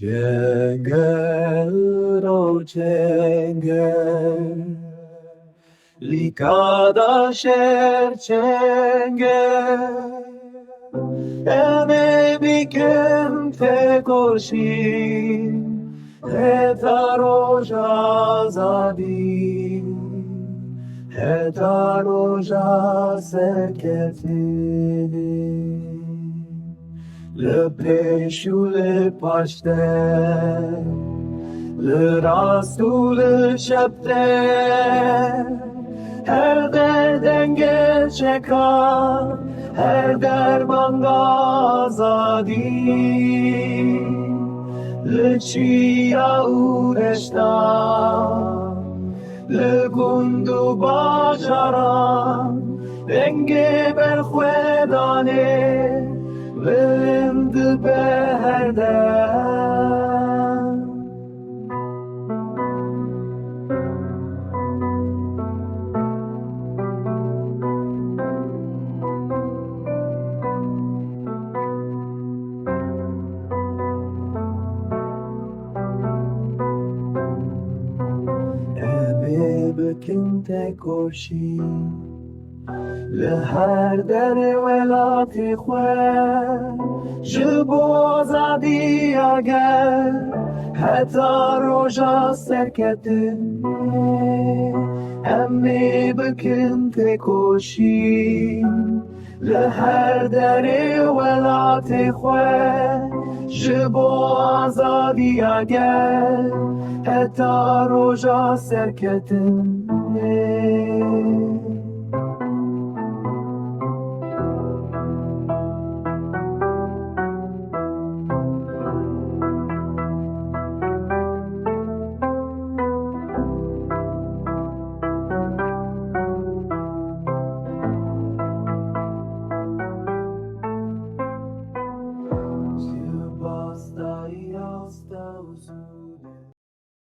Cengel, oh cengel, likada şer cengel, ene bikem te koşin, hetaroja zadi, hetaroja serketi. Le peș ou le paște, le rast ou le șapte, her derden geçeka, her derman azadi. Le çiya ou reşta, le gundu bajara, denge berxwedane, Lind beherden. Emi bekin te koşi لهر در ولاتی خواه جبو آزادی اگر حتی روژا سرکتن همی بکن تکوشین لهر در ولاتی خواه جبو آزادی اگر حتی روژا سرکتن